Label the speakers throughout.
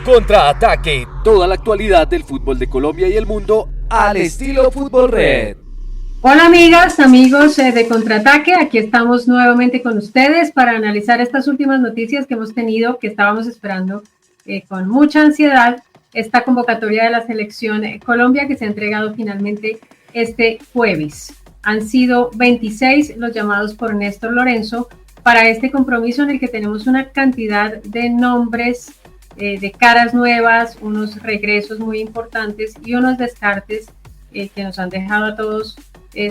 Speaker 1: Contraataque, toda la actualidad del fútbol de Colombia y el mundo al estilo Fútbol Red.
Speaker 2: Hola amigas, amigos de Contraataque, aquí estamos nuevamente con ustedes para analizar estas últimas noticias que hemos tenido, que estábamos esperando con mucha ansiedad, esta convocatoria de la selección Colombia que se ha entregado finalmente este jueves. Han sido 26 los llamados por Néstor Lorenzo para este compromiso en el que tenemos una cantidad de nombres, de caras nuevas, unos regresos muy importantes y unos descartes que nos han dejado a todos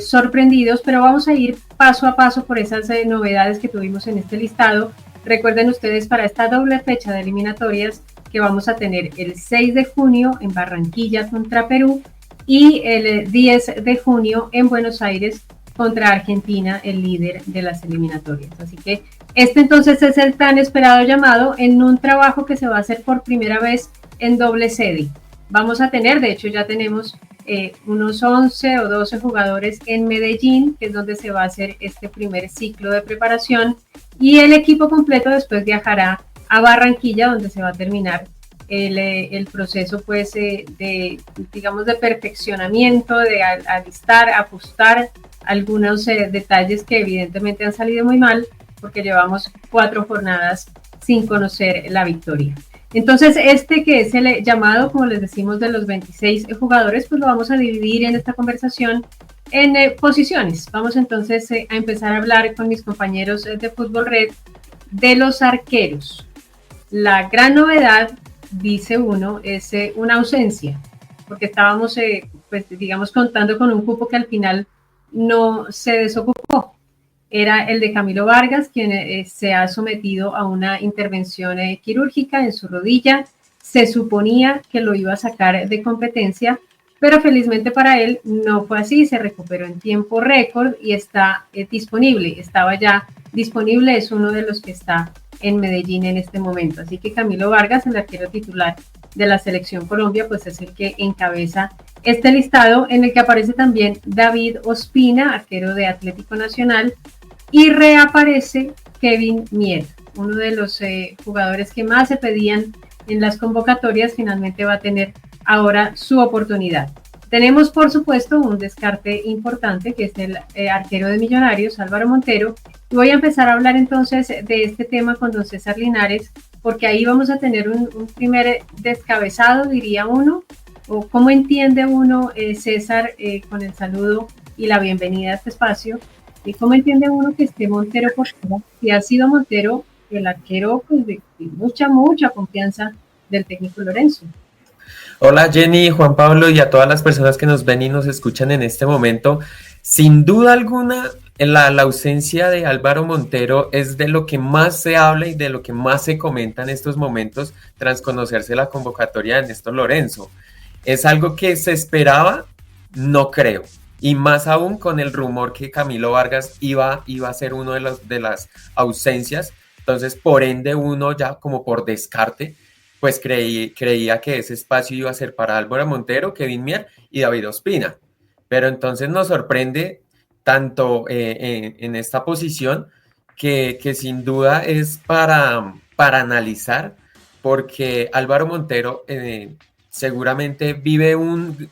Speaker 2: sorprendidos, pero vamos a ir paso a paso por esas novedades que tuvimos en este listado. Recuerden ustedes para esta doble fecha de eliminatorias que vamos a tener el 6 de junio en Barranquilla contra Perú y el 10 de junio en Buenos Aires contra Argentina, el líder de las eliminatorias. Así que este entonces es el tan esperado llamado en un trabajo que se va a hacer por primera vez en doble sede. Vamos a tener, de hecho ya tenemos unos 11 o 12 jugadores en Medellín, que es donde se va a hacer este primer ciclo de preparación, y el equipo completo después viajará a Barranquilla, donde se va a terminar el proceso pues digamos de perfeccionamiento, de alistar, ajustar algunos detalles que evidentemente han salido muy mal porque llevamos 4 jornadas sin conocer la victoria. Entonces, este que es el llamado, como les decimos, de los 26 jugadores, pues lo vamos a dividir en esta conversación en posiciones. Vamos entonces a empezar a hablar con mis compañeros de Fútbol Red de los arqueros. La gran novedad, dice uno, es una ausencia, porque estábamos, pues digamos, contando con un cupo que al final no se desocupó. Era el de Camilo Vargas, quien se ha sometido a una intervención quirúrgica en su rodilla. Se suponía que lo iba a sacar de competencia, pero felizmente para él no fue así. Se recuperó en tiempo récord y está disponible. Estaba ya disponible, es uno de los que está en Medellín en este momento. Así que Camilo Vargas, el arquero titular de la Selección Colombia, pues es el que encabeza este listado, en el que aparece también David Ospina, arquero de Atlético Nacional, y reaparece Kevin Mier, uno de los jugadores que más se pedían en las convocatorias. Finalmente va a tener ahora su oportunidad. Tenemos, por supuesto, un descarte importante, que es el arquero de Millonarios, Álvaro Montero. Y voy a empezar a hablar entonces de este tema con don César Linares, porque ahí vamos a tener un primer descabezado, diría uno, o cómo entiende uno, César, con el saludo y la bienvenida a este espacio. ¿Y cómo entiende uno que esté Montero por fuera? Si ha sido Montero el arquero pues, de mucha confianza del técnico Lorenzo.
Speaker 3: Hola Jenny, Juan Pablo y a todas las personas que nos ven y nos escuchan en este momento. Sin duda alguna, la ausencia de Álvaro Montero es de lo que más se habla y de lo que más se comenta en estos momentos tras conocerse la convocatoria de Néstor Lorenzo. ¿Es algo que se esperaba? No creo. Y más aún con el rumor que Camilo Vargas iba a ser uno de las ausencias. Entonces, por ende, uno ya como por descarte, pues creía que ese espacio iba a ser para Álvaro Montero, Kevin Mier y David Ospina. Pero entonces nos sorprende tanto en esta posición que sin duda es para analizar, porque Álvaro Montero seguramente vive un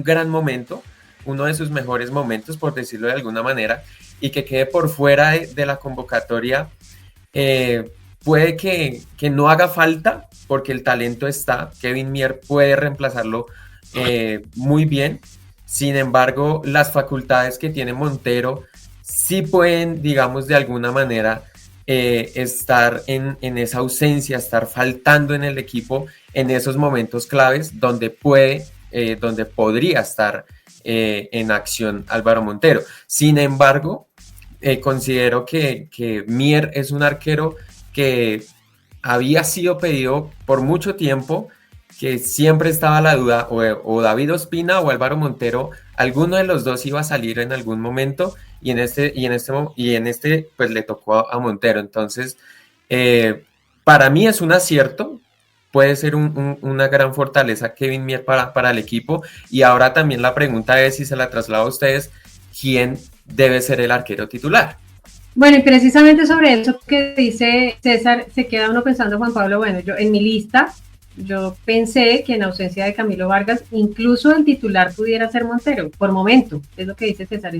Speaker 3: gran momento, uno de sus mejores momentos, por decirlo de alguna manera, y que quede por fuera de la convocatoria, puede que no haga falta, porque el talento está. Kevin Mier puede reemplazarlo muy bien. Sin embargo, las facultades que tiene Montero sí pueden, digamos, de alguna manera estar en esa ausencia, estar faltando en el equipo en esos momentos claves donde podría estar en acción Álvaro Montero. Sin embargo, considero que Mier es un arquero que había sido pedido por mucho tiempo, que siempre estaba la duda, o David Ospina o Álvaro Montero, alguno de los dos iba a salir en algún momento, y en este pues le tocó a Montero. Entonces, para mí es un acierto. Puede ser una gran fortaleza Kevin Mier para el equipo. Y ahora también la pregunta es, si se la traslado a ustedes, ¿quién debe ser el arquero titular?
Speaker 2: Bueno, y precisamente sobre eso que dice César, se queda uno pensando, Juan Pablo, bueno, yo en mi lista yo pensé que en ausencia de Camilo Vargas, incluso el titular pudiera ser Montero, por momento, es lo que dice César.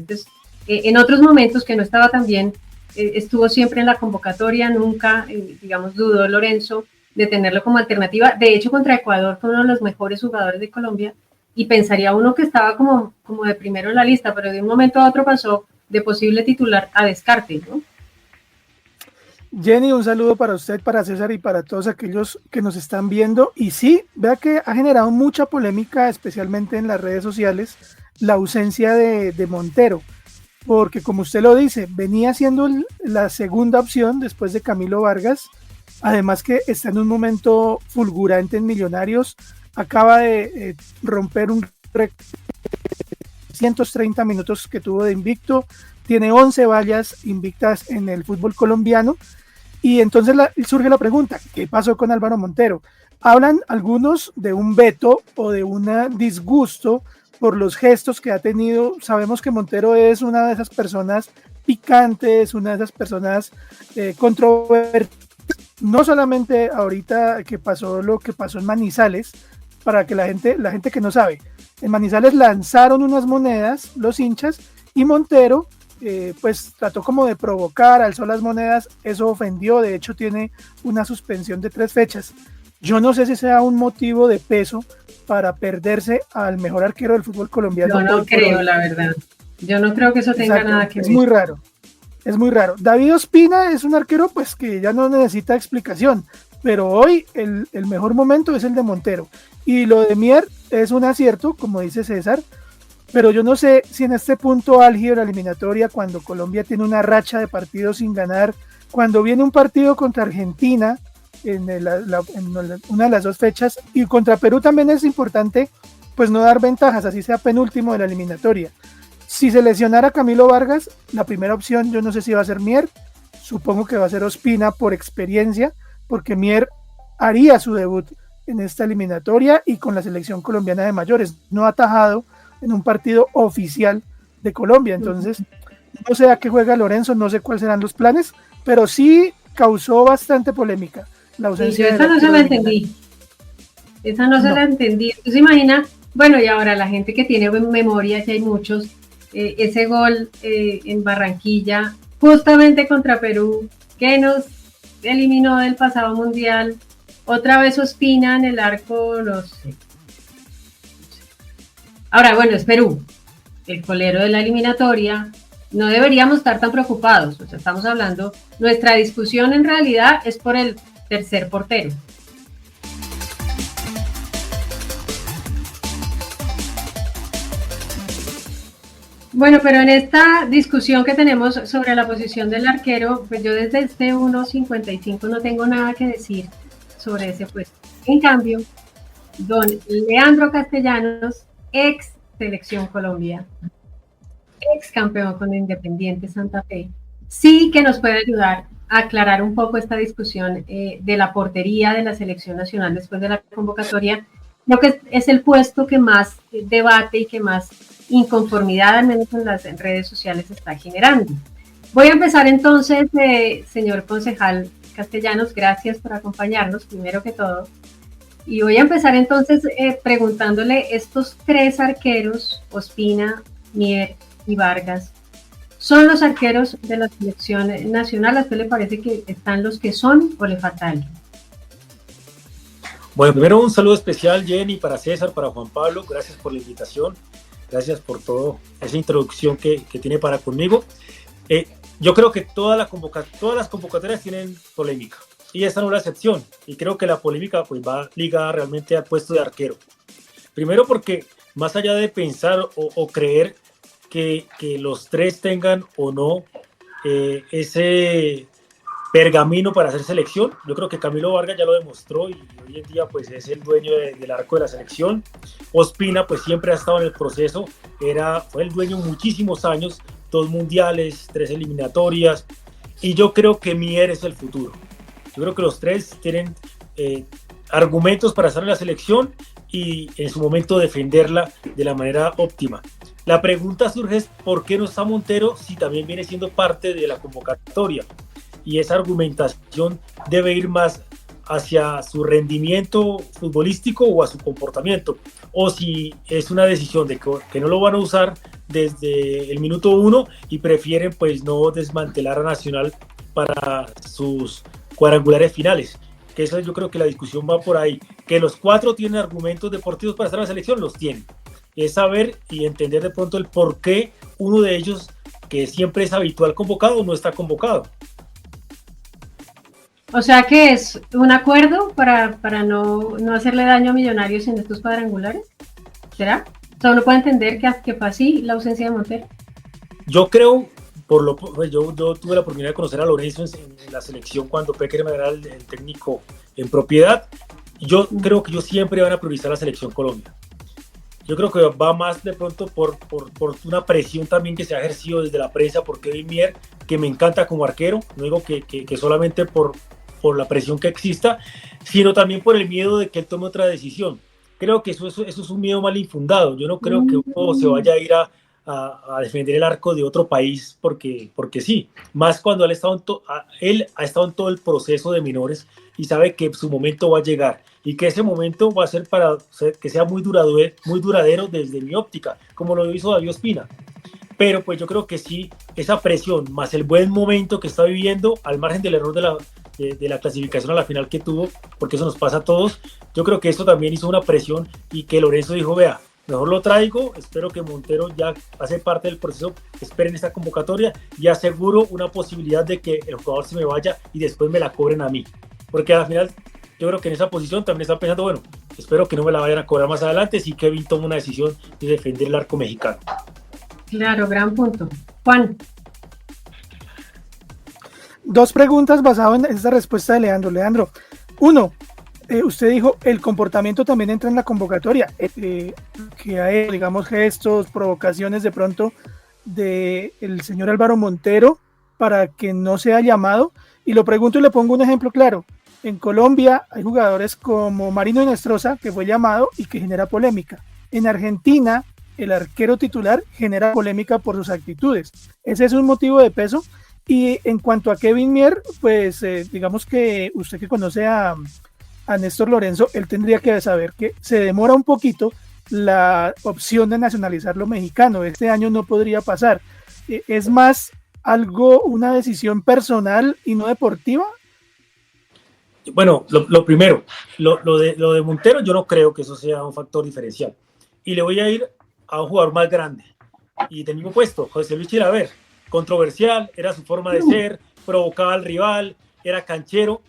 Speaker 2: En otros momentos que no estaba tan bien, estuvo siempre en la convocatoria, nunca, digamos, dudó Lorenzo de tenerlo como alternativa. De hecho, contra Ecuador fue uno de los mejores jugadores de Colombia y pensaría uno que estaba como de primero en la lista, pero de un momento a otro pasó de posible titular a descarte, ¿no?
Speaker 4: Jenny, un saludo para usted, para César y para todos aquellos que nos están viendo. Y sí, vea que ha generado mucha polémica, especialmente en las redes sociales, la ausencia de Montero, porque como usted lo dice, venía siendo la segunda opción después de Camilo Vargas, además que está en un momento fulgurante en Millonarios, acaba de romper un récord de 130 minutos que tuvo de invicto, tiene 11 vallas invictas en el fútbol colombiano. Y entonces surge la pregunta, ¿qué pasó con Álvaro Montero? Hablan algunos de un veto o de un disgusto por los gestos que ha tenido. Sabemos que Montero es una de esas personas picantes, una de esas personas controvertidas, no solamente ahorita que pasó lo que pasó en Manizales, para que la gente que no sabe, en Manizales lanzaron unas monedas los hinchas y Montero pues trató como de provocar, alzó las monedas, eso ofendió, de hecho tiene una suspensión de 3 fechas. Yo no sé si sea un motivo de peso para perderse al mejor arquero del fútbol colombiano.
Speaker 2: Yo no creo, la verdad. Yo no creo que eso tenga nada que ver.
Speaker 4: Es muy raro. David Ospina es un arquero pues que ya no necesita explicación, pero hoy el mejor momento es el de Montero. Y lo de Mier es un acierto, como dice César, pero yo no sé si en este punto álgido de la eliminatoria, cuando Colombia tiene una racha de partidos sin ganar, cuando viene un partido contra Argentina en una de las 2 fechas, y contra Perú también es importante pues no dar ventajas, así sea penúltimo de la eliminatoria. Si se lesionara Camilo Vargas, la primera opción yo no sé si va a ser Mier, supongo que va a ser Ospina por experiencia, porque Mier haría su debut en esta eliminatoria y con la selección colombiana de mayores, no ha atajado en un partido oficial de Colombia, entonces no sé a qué juega Lorenzo, no sé cuáles serán los planes, pero sí causó bastante polémica la ausencia.
Speaker 2: Esa no se la entendí. Esa no se la entendí. Entonces imagina, bueno, y ahora la gente que tiene memoria, que hay muchos, ese gol en Barranquilla, justamente contra Perú, que nos eliminó del pasado mundial, otra vez Ospina en el arco, no sé. Ahora, bueno, es Perú, el colero de la eliminatoria, no deberíamos estar tan preocupados, o sea, estamos hablando, nuestra discusión en realidad es por el tercer portero. Bueno, pero en esta discusión que tenemos sobre la posición del arquero, pues yo desde este 1.55 no tengo nada que decir sobre ese puesto. En cambio, don Leandro Castellanos, ex Selección Colombia, ex campeón con Independiente Santa Fe, sí que nos puede ayudar a aclarar un poco esta discusión de la portería de la Selección Nacional después de la convocatoria. Creo que es el puesto que más debate y que más inconformidad, al menos en las redes sociales, está generando. Voy a empezar entonces, señor concejal Castellanos, gracias por acompañarnos, primero que todo. Y voy a empezar entonces preguntándole, estos 3 arqueros, Ospina, Mier y Vargas, ¿son los arqueros de la selección nacional? ¿A usted le parece que están los que son o le falta alguien?
Speaker 5: Bueno, primero un saludo especial, Jenny, para César, para Juan Pablo, gracias por la invitación, gracias por toda esa introducción que tiene para conmigo. Yo creo que todas las convocatorias tienen polémica. Y esta no es la excepción, y creo que la polémica pues va ligada realmente al puesto de arquero. Primero porque más allá de pensar o creer que los 3 tengan o no ese pergamino para hacer selección, yo creo que Camilo Vargas ya lo demostró y hoy en día pues es el dueño del arco de la selección. Ospina pues siempre ha estado en el proceso, fue el dueño muchísimos años, 2 mundiales, 3 eliminatorias, y yo creo que Mier es el futuro. Yo creo que los 3 tienen argumentos para estar en la selección y en su momento defenderla de la manera óptima. La pregunta surge es ¿por qué no está Montero si también viene siendo parte de la convocatoria? Y esa argumentación debe ir más hacia su rendimiento futbolístico o a su comportamiento, o si es una decisión de que no lo van a usar desde el minuto 1 y prefieren pues no desmantelar a Nacional para sus cuadrangulares finales. Que eso, yo creo que la discusión va por ahí, que los 4 tienen argumentos deportivos para estar en la selección, los tienen. Es saber y entender de pronto el por qué uno de ellos, que siempre es habitual convocado, no está convocado.
Speaker 2: O sea que es un acuerdo para no hacerle daño a Millonarios en estos cuadrangulares. ¿Será? O sea, uno puede entender que fue así la ausencia de Montero.
Speaker 5: Yo creo, yo tuve la oportunidad de conocer a Lorenzo en la selección cuando Peckerman era el técnico en propiedad. Yo creo que ellos siempre van a priorizar la selección Colombia. Yo creo que va más de pronto por una presión también que se ha ejercido desde la prensa por Kevin Mier, que me encanta como arquero. No digo que solamente por la presión que exista, sino también por el miedo de que él tome otra decisión. Creo que eso es un miedo mal infundado. Yo no creo que uno se vaya a ir a defender el arco de otro país porque sí. Más cuando él ha estado en todo el proceso de menores y sabe que su momento va a llegar y que ese momento va a ser para que sea muy duradero desde mi óptica, como lo hizo David Ospina. Pero pues yo creo que sí, esa presión más el buen momento que está viviendo, al margen del error de la clasificación a la final que tuvo, porque eso nos pasa a todos, yo creo que eso también hizo una presión y que Lorenzo dijo, vea, mejor lo traigo, espero que Montero ya hace parte del proceso, esperen esta convocatoria y aseguro una posibilidad de que el jugador se me vaya y después me la cobren a mí, porque al final yo creo que en esa posición también están pensando, bueno, espero que no me la vayan a cobrar más adelante si Kevin toma una decisión de defender el arco mexicano.
Speaker 2: Claro, gran punto. Juan.
Speaker 4: 2 preguntas basadas en esta respuesta de Leandro. Leandro, 1, usted dijo, el comportamiento también entra en la convocatoria, que hay, digamos, gestos, provocaciones de pronto del señor Álvaro Montero para que no sea llamado, y lo pregunto y le pongo un ejemplo claro. En Colombia hay jugadores como Marino Inestrosa, que fue llamado y que genera polémica. En Argentina, el arquero titular genera polémica por sus actitudes. Ese es un motivo de peso. Y en cuanto a Kevin Mier, pues digamos que usted que conoce a Néstor Lorenzo, él tendría que saber que se demora un poquito la opción de nacionalizar lo mexicano. Este año no podría pasar. ¿Es más una decisión personal y no deportiva?
Speaker 5: Bueno, lo primero, lo de Montero, yo no creo que eso sea un factor diferencial. Y le voy a ir a un jugador más grande y del mismo puesto, José Luis Chilaver. Controversial, era su forma de ser, provocaba al rival, era canchero,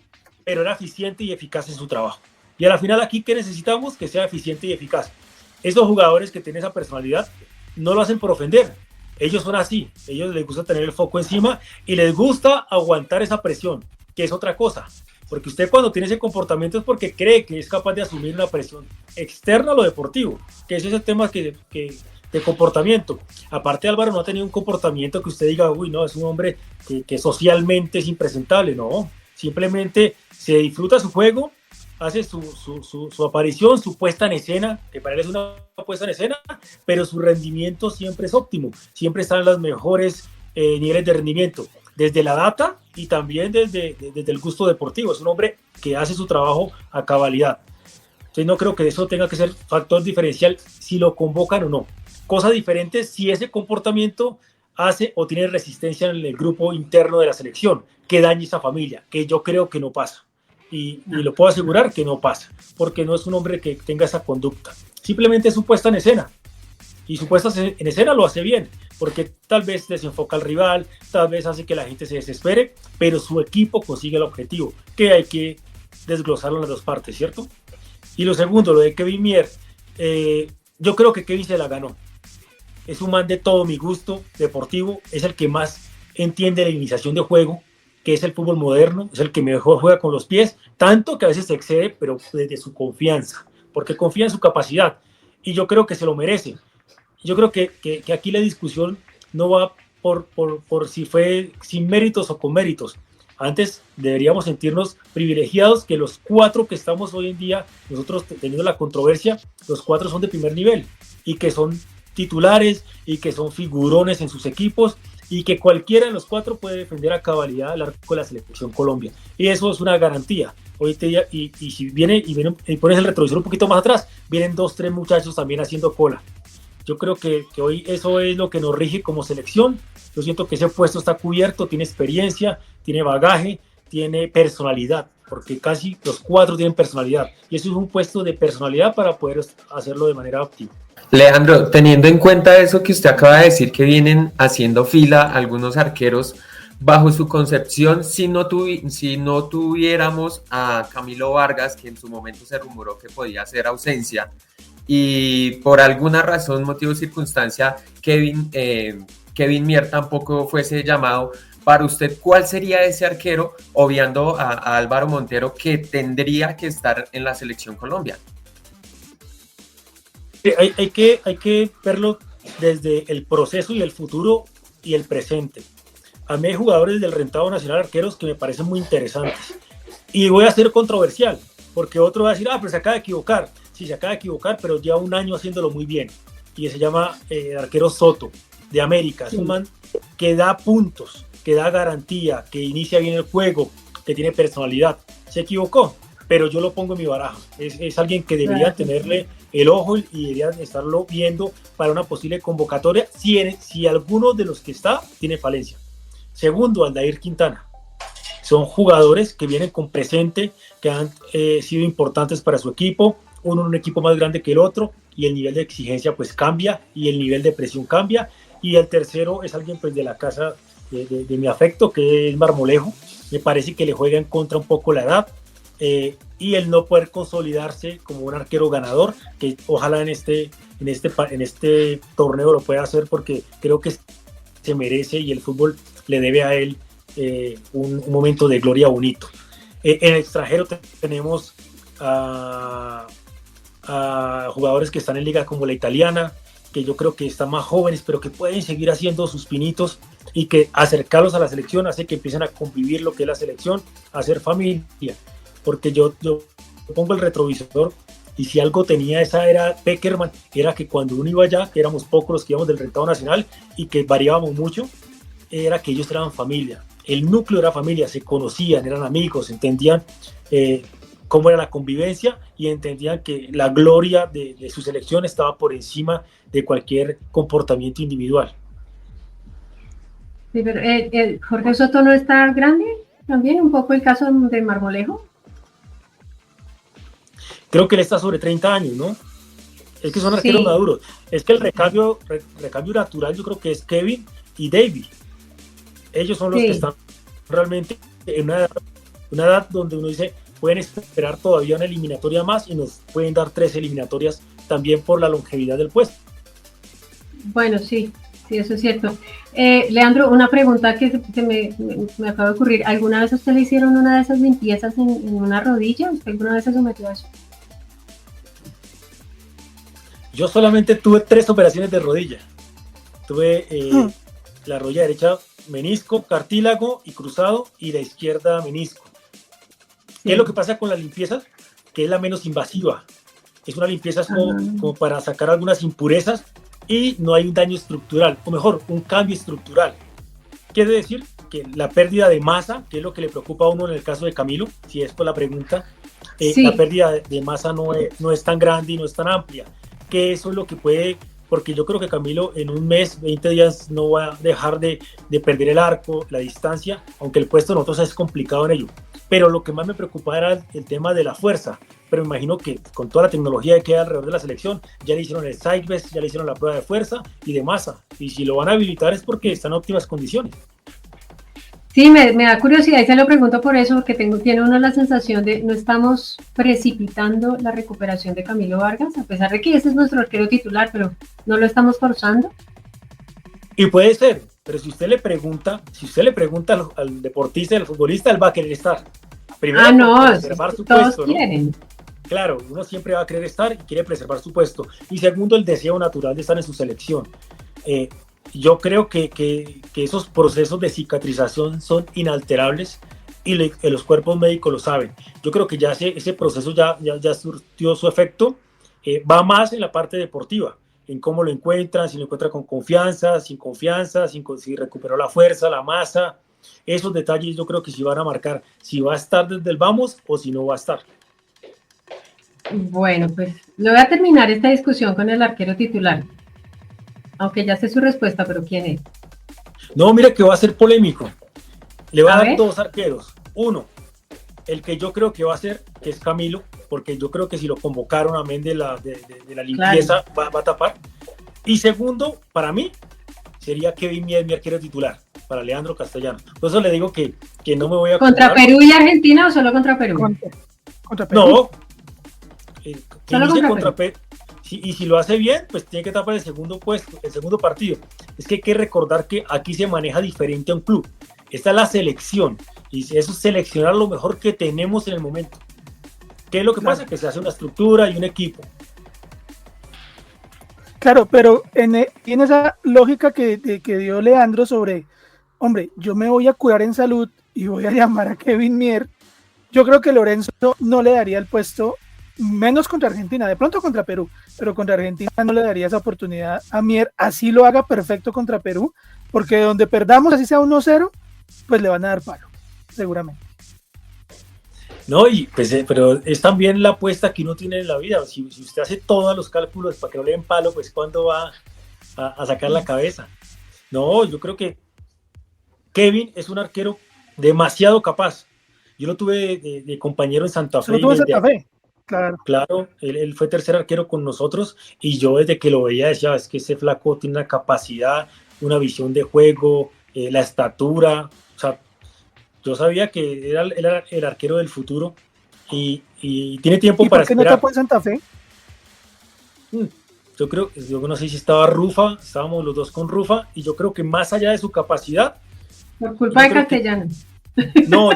Speaker 5: pero era eficiente y eficaz en su trabajo. Y a la final aquí, ¿qué necesitamos? Que sea eficiente y eficaz. Esos jugadores que tienen esa personalidad no lo hacen por ofender. Ellos son así, ellos les gusta tener el foco encima y les gusta aguantar esa presión, que es otra cosa. Porque usted cuando tiene ese comportamiento es porque cree que es capaz de asumir una presión externa a lo deportivo, que ese es el tema de comportamiento. Aparte, Álvaro no ha tenido un comportamiento que usted diga, uy, no, es un hombre que socialmente es impresentable, no. Simplemente se disfruta su juego, hace su aparición, su puesta en escena, que para él es una puesta en escena, pero su rendimiento siempre es óptimo, siempre está en los mejores niveles de rendimiento, desde la data y también desde el gusto deportivo. Es un hombre que hace su trabajo a cabalidad. Entonces no creo que eso tenga que ser factor diferencial si lo convocan o no. Cosa diferente si ese comportamiento hace o tiene resistencia en el grupo interno de la selección, que dañe esa familia, que yo creo que no pasa. Y lo puedo asegurar que no pasa, porque no es un hombre que tenga esa conducta. Simplemente es su puesta en escena. Y su puesta en escena lo hace bien, porque tal vez desenfoca al rival, tal vez hace que la gente se desespere, pero su equipo consigue el objetivo, que hay que desglosarlo en las dos partes, ¿cierto? Y lo segundo, lo de Kevin Mier, yo creo que Kevin se la ganó. Es un man de todo mi gusto deportivo, es el que más entiende la iniciación de juego, que es el fútbol moderno, es el que mejor juega con los pies, tanto que a veces se excede, pero desde su confianza, porque confía en su capacidad, y yo creo que se lo merece. Yo creo que aquí la discusión no va por si fue sin méritos o con méritos. Antes deberíamos sentirnos privilegiados que los 4 que estamos hoy en día, nosotros teniendo la controversia, los 4 son de primer nivel, y que son titulares y que son figurones en sus equipos y que cualquiera de los 4 puede defender a cabalidad el arco de la Selección Colombia. Y eso es una garantía. Hoy te día, y si viene y pones el retrovisor un poquito más atrás, vienen 2, 3 muchachos también haciendo cola. Yo creo que hoy eso es lo que nos rige como selección. Yo siento que ese puesto está cubierto, tiene experiencia, tiene bagaje, tiene personalidad, porque casi los 4 tienen personalidad. Y eso es un puesto de personalidad para poder hacerlo de manera óptima.
Speaker 3: Leandro, teniendo en cuenta eso que usted acaba de decir, que vienen haciendo fila algunos arqueros, bajo su concepción, si no tuviéramos a Camilo Vargas, que en su momento se rumoró que podía hacer ausencia, y por alguna razón, motivo o circunstancia, Kevin Mier tampoco fuese llamado, para usted, ¿cuál sería ese arquero, obviando a Álvaro Montero, que tendría que estar en la Selección Colombia?
Speaker 5: Hay que verlo desde el proceso y el futuro y el presente. A mí hay jugadores del rentado nacional arqueros que me parecen muy interesantes. Y voy a ser controversial, porque otro va a decir, pero se acaba de equivocar. Sí, se acaba de equivocar, pero lleva un año haciéndolo muy bien. Y se llama el arquero Soto, de América. Es un man que da puntos, que da garantía, que inicia bien el juego, que tiene personalidad. Se equivocó, pero yo lo pongo en mi baraja. Es alguien que debería tenerle el ojo y debería estarlo viendo para una posible convocatoria si alguno de los que está tiene falencia. Segundo, Aldair Quintana. Son jugadores que vienen con presente, que han sido importantes para su equipo, uno en un equipo más grande que el otro, y el nivel de exigencia pues cambia, y el nivel de presión cambia. Y el tercero es alguien pues de la casa de mi afecto, que es Marmolejo. Me parece que le juega en contra un poco la edad, y el no poder consolidarse como un arquero ganador, que ojalá en este torneo lo pueda hacer, porque creo que se merece y el fútbol le debe a él un momento de gloria bonito. En el extranjero tenemos a jugadores que están en ligas como la italiana, que yo creo que están más jóvenes, pero que pueden seguir haciendo sus pinitos, y que acercarlos a la selección hace que empiecen a convivir lo que es la selección, a hacer familia. Porque yo pongo el retrovisor, y si algo tenía esa era Peckerman, era que cuando uno iba allá, que éramos pocos los que íbamos del rentado nacional y que variábamos mucho, era que ellos eran familia. El núcleo era familia, se conocían, eran amigos, entendían cómo era la convivencia y entendían que la gloria de su selección estaba por encima de cualquier comportamiento individual.
Speaker 2: Sí, pero Jorge Soto no está grande, también un poco el caso de Marmolejo.
Speaker 5: Creo que él está sobre 30 años, ¿no? Es que son arqueros maduros. Es que el recambio natural yo creo que es Kevin y David. Ellos son los que están realmente en una edad donde uno dice, pueden esperar todavía una eliminatoria más y nos pueden dar 3 eliminatorias también por la longevidad del puesto.
Speaker 2: Bueno, sí, eso es cierto. Leandro, una pregunta que me acaba de ocurrir. ¿Alguna vez a usted le hicieron una de esas limpiezas en una rodilla? ¿Usted alguna vez se sometió a eso?
Speaker 5: Yo solamente tuve 3 operaciones de rodilla. Tuve la rodilla derecha menisco, cartílago y cruzado, y la izquierda menisco. ¿Qué es lo que pasa con las limpiezas? Que es la menos invasiva. Es una limpieza como para sacar algunas impurezas y no hay un daño estructural, o mejor, un cambio estructural. Quiere decir que la pérdida de masa, que es lo que le preocupa a uno en el caso de Camilo, si es por la pregunta, la pérdida de masa no es tan grande y no es tan amplia, que eso es lo que puede, porque yo creo que Camilo en un mes, 20 días no va a dejar de perder el arco, la distancia, aunque el puesto de nosotros es complicado en ello. Pero lo que más me preocupaba era el tema de la fuerza. Pero me imagino que con toda la tecnología que hay alrededor de la selección, ya le hicieron el sidebest, ya le hicieron la prueba de fuerza y de masa. Y si lo van a habilitar es porque está en óptimas condiciones.
Speaker 2: Sí, me da curiosidad y se lo pregunto por eso, porque tiene uno la sensación de no estamos precipitando la recuperación de Camilo Vargas, a pesar de que ese es nuestro arquero titular, pero no lo estamos forzando.
Speaker 5: Y puede ser, pero si usted le pregunta al deportista, al futbolista, él va a querer estar. Primero, preservar su
Speaker 2: todos
Speaker 5: puesto,
Speaker 2: quieren.
Speaker 5: ¿no? Claro, uno siempre va a querer estar y quiere preservar su puesto. Y segundo, el deseo natural de estar en su selección. Yo creo que esos procesos de cicatrización son inalterables y los cuerpos médicos lo saben. Yo creo que ya ese proceso ya surtió su efecto. Va más en la parte deportiva. en cómo lo encuentran, si lo encuentran con confianza, sin confianza, si recuperó la fuerza, la masa. Esos detalles yo creo que sí van a marcar si va a estar desde el vamos o si no va a estar.
Speaker 2: Bueno, pues le voy a terminar esta discusión con el arquero titular. Aunque ya sé su respuesta, pero ¿quién es?
Speaker 5: No, mira que va a ser polémico. Le va a dar
Speaker 2: ver.
Speaker 5: 2 arqueros. Uno, el que yo creo que va a ser, que es Camilo, porque yo creo que si lo convocaron amén de la limpieza, claro, va a tapar. Y segundo, para mí, sería Kevin Mier, mi arquero titular, para Leandro Castellanos. Por eso le digo que no me voy a...
Speaker 2: ¿Contra Perú y Argentina o solo contra Perú?
Speaker 4: Contra Perú.
Speaker 5: No.
Speaker 2: Solo contra
Speaker 5: Perú. Y si lo hace bien, pues tiene que tapar el segundo puesto, el segundo partido. Es que hay que recordar que aquí se maneja diferente a un club. Esta es la selección. Y eso es seleccionar lo mejor que tenemos en el momento. ¿Qué es lo que pasa? Que se hace una estructura y un equipo.
Speaker 4: Claro, pero en esa lógica que dio Leandro sobre, hombre, yo me voy a curar en salud y voy a llamar a Kevin Mier, yo creo que Lorenzo no le daría el puesto, menos contra Argentina, de pronto contra Perú, pero contra Argentina no le daría esa oportunidad a Mier, así lo haga perfecto contra Perú, porque donde perdamos, así sea 1-0, pues le van a dar palo, seguramente.
Speaker 5: No, y pues, pero es también la apuesta que uno tiene en la vida. Si usted hace todos los cálculos para que no le den palo, pues ¿cuándo va a sacar la cabeza? No, yo creo que Kevin es un arquero demasiado capaz. Yo lo tuve de compañero en Santa Fe. Claro, él fue tercer arquero con nosotros y yo desde que lo veía decía, es que ese flaco tiene una capacidad, una visión de juego, la estatura, o sea, yo sabía que era el arquero del futuro y tiene tiempo para esperar.
Speaker 4: ¿Por qué no tapó en Santa Fe?
Speaker 5: Yo no sé si estaba Rufa, estábamos los dos con Rufa y yo creo que más allá de su capacidad...
Speaker 2: Por culpa de Castellanos.
Speaker 5: No,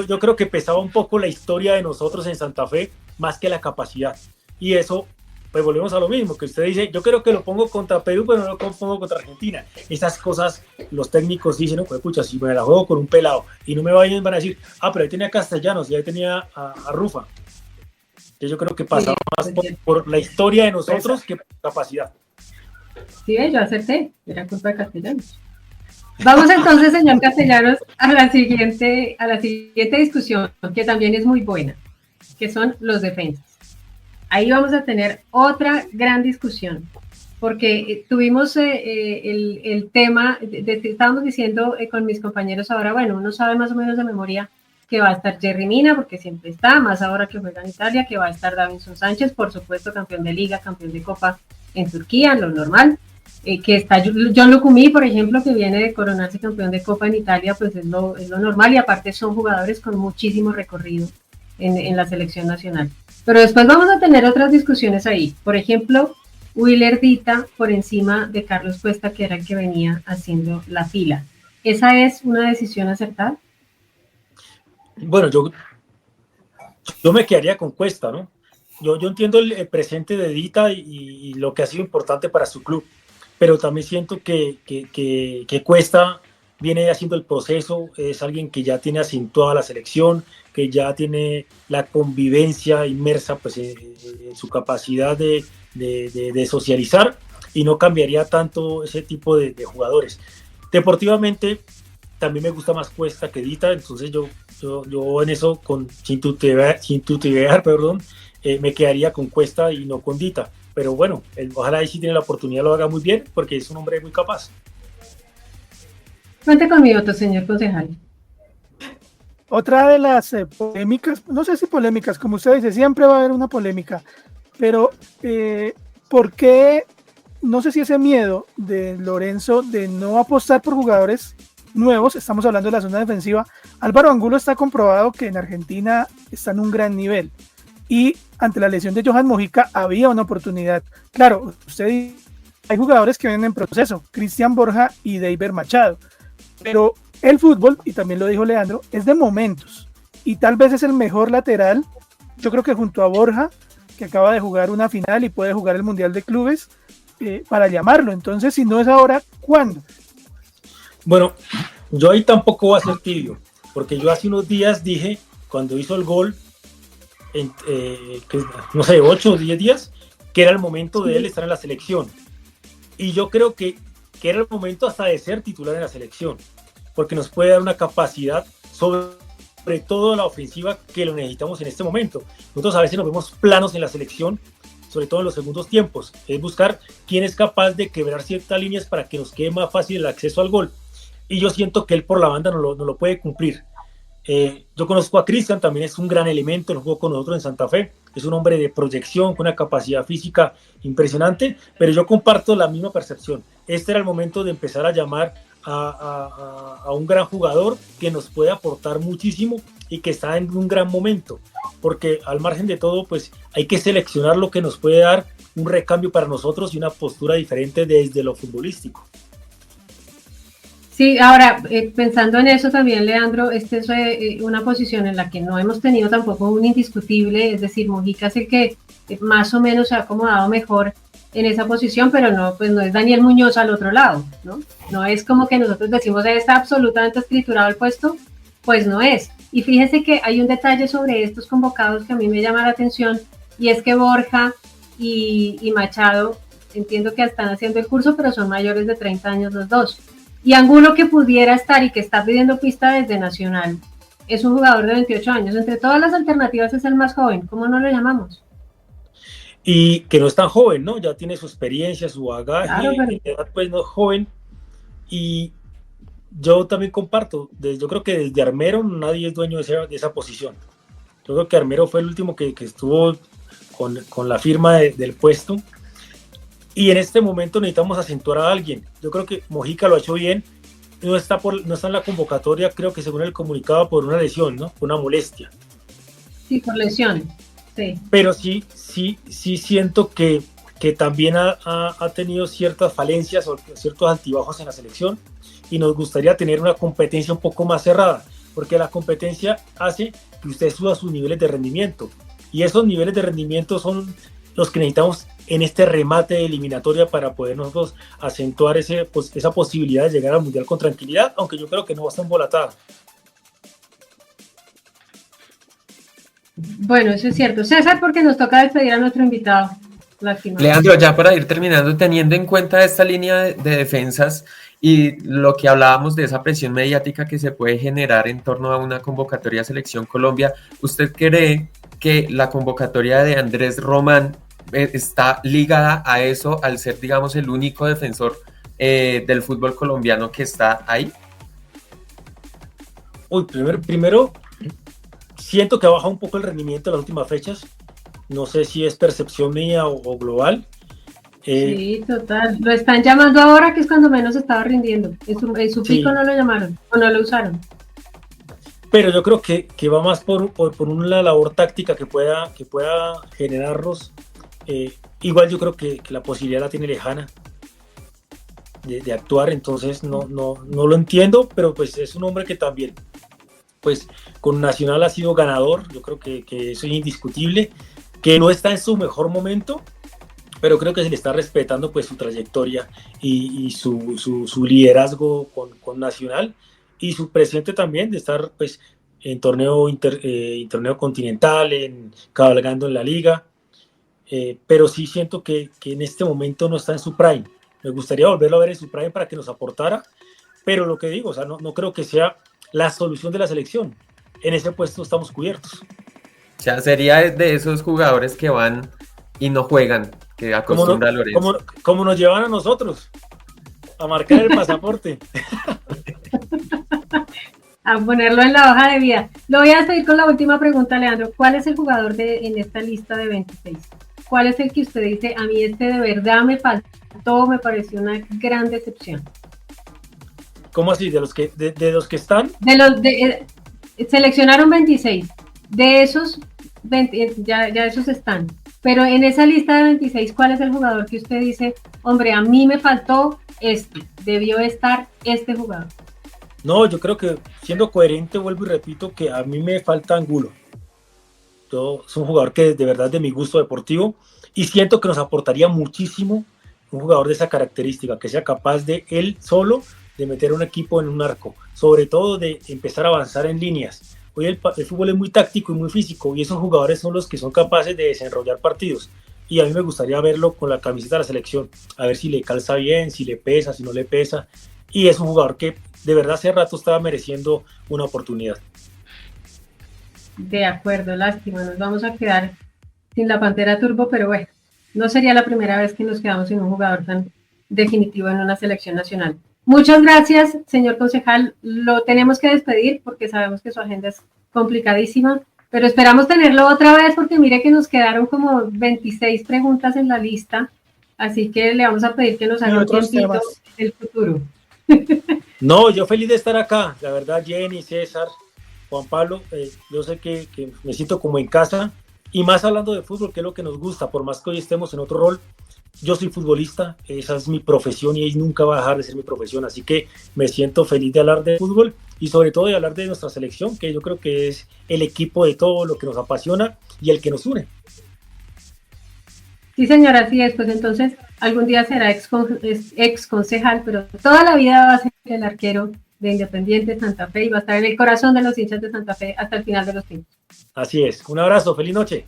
Speaker 5: yo creo que pesaba un poco la historia de nosotros en Santa Fe más que la capacidad. Y eso, pues volvemos a lo mismo, que usted dice, yo creo que lo pongo contra Perú, pero no lo pongo contra Argentina. Esas cosas, los técnicos dicen, no, pues pucha, si me la juego con un pelado y no me van a decir, pero ahí tenía a Castellanos y ahí tenía a Rufa. Que yo creo que pasaba más por la historia de nosotros que por capacidad.
Speaker 2: Sí, yo acerté, era culpa de Castellanos. Vamos entonces, señor Castellanos, a la siguiente discusión, que también es muy buena, que son los defensas. Ahí vamos a tener otra gran discusión, porque tuvimos el tema, estábamos diciendo con mis compañeros ahora, bueno, uno sabe más o menos de memoria que va a estar Jerry Mina, porque siempre está, más ahora que juega en Italia, que va a estar Davinson Sánchez, por supuesto, campeón de Liga, campeón de Copa en Turquía, lo normal. Que está John Lucumí, por ejemplo, que viene de coronarse campeón de Copa en Italia, pues es lo normal, y aparte son jugadores con muchísimo recorrido en la selección nacional. Pero después vamos a tener otras discusiones ahí. Por ejemplo, Willer Dita por encima de Carlos Cuesta, que era el que venía haciendo la fila. ¿Esa es una decisión acertada?
Speaker 5: Bueno, yo me quedaría con Cuesta, ¿no? Yo entiendo el presente de Dita y lo que ha sido importante para su club, pero también siento que Cuesta viene haciendo el proceso, es alguien que ya tiene acentuada la selección, que ya tiene la convivencia inmersa pues, en su capacidad de socializar y no cambiaría tanto ese tipo de jugadores. Deportivamente también me gusta más Cuesta que Dita, entonces yo en eso, sin titubear, me quedaría con Cuesta y no con Dita. Pero bueno, ojalá ahí sí tiene la oportunidad, lo haga muy bien, porque es un hombre muy capaz.
Speaker 2: Cuente conmigo, señor concejal.
Speaker 4: Otra de las polémicas, no sé si polémicas, como usted dice, siempre va a haber una polémica, pero ¿por qué? No sé si ese miedo de Lorenzo de no apostar por jugadores nuevos, estamos hablando de la zona defensiva. Álvaro Angulo está comprobado que en Argentina está en un gran nivel y ante la lesión de Johan Mojica había una oportunidad. Claro, hay jugadores que vienen en proceso, Cristian Borja y Deiber Machado, pero el fútbol, y también lo dijo Leandro, es de momentos y tal vez es el mejor lateral, yo creo que junto a Borja, que acaba de jugar una final y puede jugar el Mundial de Clubes, para llamarlo. Entonces, si no es ahora, ¿cuándo?
Speaker 5: Bueno, yo ahí tampoco voy a ser tibio, porque yo hace unos días dije, cuando hizo el gol, no sé, 8 o 10 días, que era el momento de él estar en la selección. y yo creo que era el momento hasta de ser titular en la selección, porque nos puede dar una capacidad sobre todo la ofensiva que lo necesitamos en este momento. Nosotros a veces nos vemos planos en la selección, sobre todo en los segundos tiempos, es buscar quién es capaz de quebrar ciertas líneas para que nos quede más fácil el acceso al gol, y yo siento que él por la banda no lo puede cumplir. Yo conozco a Cristian, también es un gran elemento, él jugó con nosotros en Santa Fe, es un hombre de proyección, con una capacidad física impresionante, pero yo comparto la misma percepción. Este era el momento de empezar a llamar a un gran jugador que nos puede aportar muchísimo y que está en un gran momento, porque al margen de todo, pues hay que seleccionar lo que nos puede dar un recambio para nosotros y una postura diferente desde lo futbolístico.
Speaker 2: Sí, ahora, pensando en eso también, Leandro, esta es una posición en la que no hemos tenido tampoco un indiscutible, es decir, Mojica es el que más o menos se ha acomodado mejor en esa posición, pero no, pues no es Daniel Muñoz al otro lado, ¿no? No es como que nosotros decimos está absolutamente escriturado el puesto, pues no es. Y fíjese que hay un detalle sobre estos convocados que a mí me llama la atención, y es que Borja y Machado, entiendo que están haciendo el curso, pero son mayores de 30 años los dos. Y Angulo, que pudiera estar y que está pidiendo pista desde Nacional, es un jugador de 28 años. Entre todas las alternativas es el más joven. ¿Cómo no lo llamamos?
Speaker 5: Y que no es tan joven, ¿no? Ya tiene su experiencia, su bagaje,
Speaker 2: claro, pero...
Speaker 5: en edad pues no es joven. Y yo también comparto, yo creo que desde Armero nadie es dueño de esa posición. Yo creo que Armero fue el último que estuvo con la firma del puesto. Y en este momento necesitamos acentuar a alguien. Yo creo que Mojica lo ha hecho bien. No está en la convocatoria, creo que según el comunicado, por una lesión, ¿no? Por una molestia.
Speaker 2: Sí, por lesión. Sí.
Speaker 5: Pero sí siento que también ha tenido ciertas falencias o ciertos altibajos en la selección. Y nos gustaría tener una competencia un poco más cerrada. Porque la competencia hace que usted suba sus niveles de rendimiento. Y esos niveles de rendimiento son los que necesitamos en este remate de eliminatoria para poder nosotros acentuar esa posibilidad de llegar al Mundial con tranquilidad, aunque yo creo que no va a estar embolatada.
Speaker 2: Bueno, eso es cierto. César, porque nos toca despedir a nuestro invitado.
Speaker 3: Leandro, ya para ir terminando, teniendo en cuenta esta línea de defensas y lo que hablábamos de esa presión mediática que se puede generar en torno a una convocatoria Selección Colombia, ¿usted cree que la convocatoria de Andrés Román está ligada a eso, al ser, digamos, el único defensor del fútbol colombiano que está ahí?
Speaker 5: Primero, siento que ha bajado un poco el rendimiento en las últimas fechas. No sé si es percepción mía o global.
Speaker 2: Sí, total. Lo están llamando ahora, que es cuando menos estaba rindiendo. En su pico no lo llamaron o no lo usaron.
Speaker 5: Pero yo creo que va más por una labor táctica que pueda generarlos. Igual yo creo que la posibilidad la tiene lejana de actuar, entonces no lo entiendo, pero pues es un hombre que también pues con Nacional ha sido ganador. Yo creo que eso es indiscutible, que no está en su mejor momento, pero creo que se le está respetando pues su trayectoria y su liderazgo con Nacional, y su presente también de estar pues en torneo continental, cabalgando en la liga. Pero sí siento que en este momento no está en su prime. Me gustaría volverlo a ver en su prime para que nos aportara, pero lo que digo, o sea, no creo que sea la solución de la selección. En ese puesto estamos cubiertos.
Speaker 3: O sea, sería de esos jugadores que van y no juegan, que acostumbra Lorenzo.
Speaker 5: Como nos llevan a nosotros a marcar el pasaporte.
Speaker 2: A ponerlo en la hoja de vida. Lo voy a seguir con la última pregunta, Leandro. ¿Cuál es el jugador en esta lista de 26? ¿Cuál es el que usted dice, a mí de verdad me faltó, me pareció una gran decepción?
Speaker 5: ¿Cómo así? ¿De los que están?
Speaker 2: Seleccionaron 26. De esos, 20, ya esos están. Pero en esa lista de 26, ¿cuál es el jugador que usted dice, hombre, a mí me faltó debió estar este jugador?
Speaker 5: No, yo creo que siendo coherente, vuelvo y repito que a mí me falta Angulo. Es un jugador que de verdad es de mi gusto deportivo y siento que nos aportaría muchísimo un jugador de esa característica, que sea capaz de él solo de meter un equipo en un arco, sobre todo de empezar a avanzar en líneas. Hoy el fútbol es muy táctico y muy físico, y esos jugadores son los que son capaces de desarrollar partidos. y a mí me gustaría verlo con la camiseta de la selección, a ver si le calza bien, si le pesa, si no le pesa, y es un jugador que de verdad hace rato estaba mereciendo una oportunidad.
Speaker 2: De acuerdo, lástima, nos vamos a quedar sin la Pantera Turbo, pero bueno, no sería la primera vez que nos quedamos sin un jugador tan definitivo en una selección nacional. Muchas gracias, señor concejal. Lo tenemos que despedir porque sabemos que su agenda es complicadísima, pero esperamos tenerlo otra vez porque mire que nos quedaron como 26 preguntas en la lista, así que le vamos a pedir que nos haga un tiempito en el futuro.
Speaker 5: No, yo feliz de estar acá, la verdad, Jenny, César, Juan Pablo, yo sé que me siento como en casa, y más hablando de fútbol, que es lo que nos gusta, por más que hoy estemos en otro rol. Yo soy futbolista, esa es mi profesión y nunca va a dejar de ser mi profesión, así que me siento feliz de hablar de fútbol y sobre todo de hablar de nuestra selección, que yo creo que es el equipo de todo lo que nos apasiona y el que nos une.
Speaker 2: Sí, señora, así es, pues entonces algún día será ex concejal, pero toda la vida va a ser el arquero de Independiente Santa Fe y va a estar en el corazón de los hinchas de Santa Fe hasta el final de los tiempos.
Speaker 5: Así es, un abrazo, feliz noche.